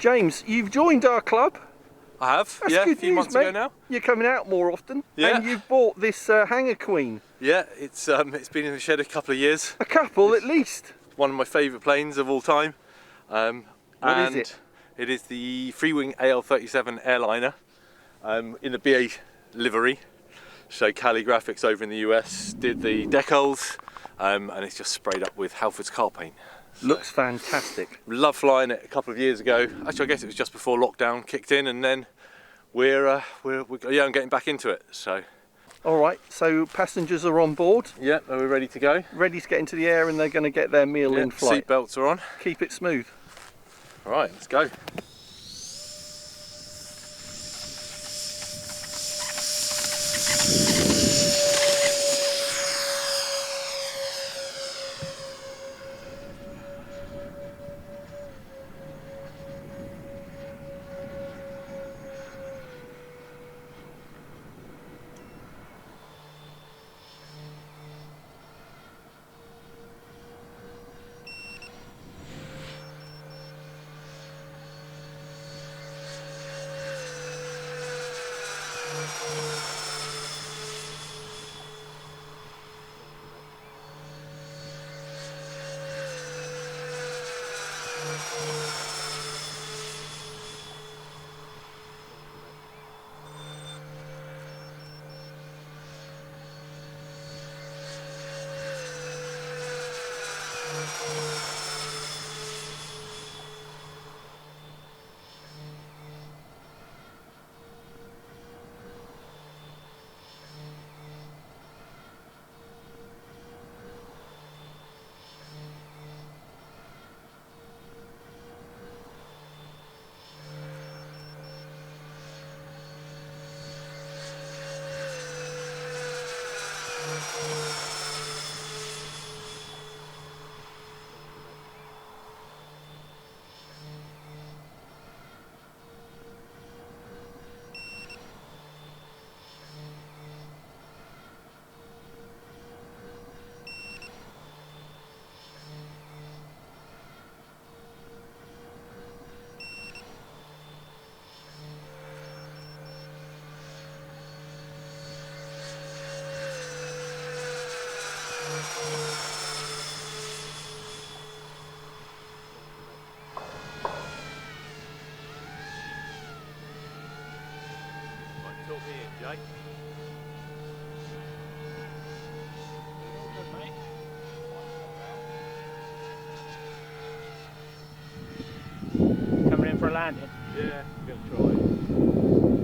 James, you've joined our club. I have, That's yeah, good a few news, months mate. ago now. You're coming out more often, Yeah. and you've bought this Hangar Queen. Yeah, it's been in the shed a couple of years. A couple It's at least. one of my favourite planes of all time. What is it? It is the Freewing AL37 airliner in the BA livery. So Callie Graphics over in the US did the decals, and it's just sprayed up with Halfords car paint. So, looks fantastic. Loved flying it a couple of years ago. Actually, I guess it was just before lockdown kicked in, and then we're getting back into it. So. All right, so passengers are on board. Yeah, are we ready to go? Ready to get into the air, and they're going to get their meal in flight. Seat belts are on. Keep it smooth. All right, let's go. Talk me in, Jake. Coming in for a landing? Yeah, I'm going to try.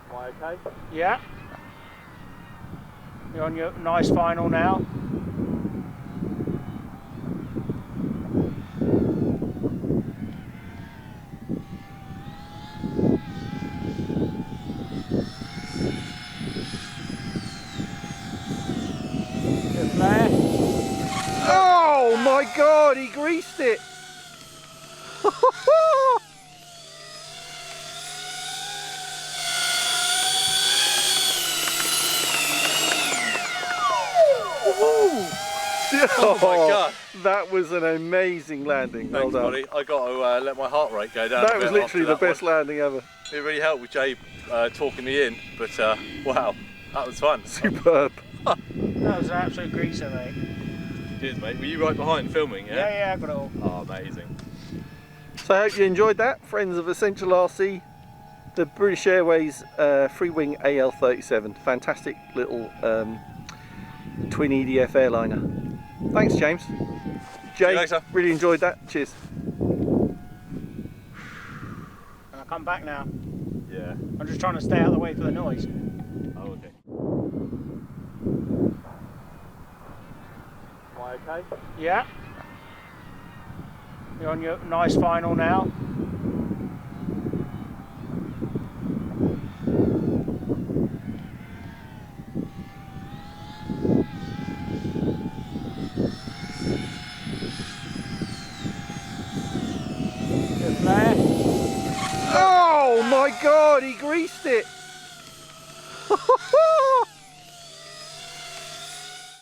Am I okay? Yeah. You're on your nice final now. Good flare. Oh my God, he greased it. Oh my God. That was an amazing landing. Thanks, well done. buddy. I got to let my heart rate go down. That a was bit literally the after that best landing ever. It really helped with Jay talking me in, but wow, that was fun. Superb. That was an absolute greaser, mate. Cheers, mate. Were you right behind filming? Yeah, I got it all. Oh, amazing. So I hope you enjoyed that, friends of Essential RC. The British Airways Freewing AL37. Fantastic little twin EDF airliner. Thanks, James. Jay, later. really enjoyed that. Cheers. And I'll come back now. Yeah. I'm just trying to stay out of the way for the noise. Oh, okay. Am I okay? Yeah. You're on your nice final now. Good flare. Oh my God, he greased it.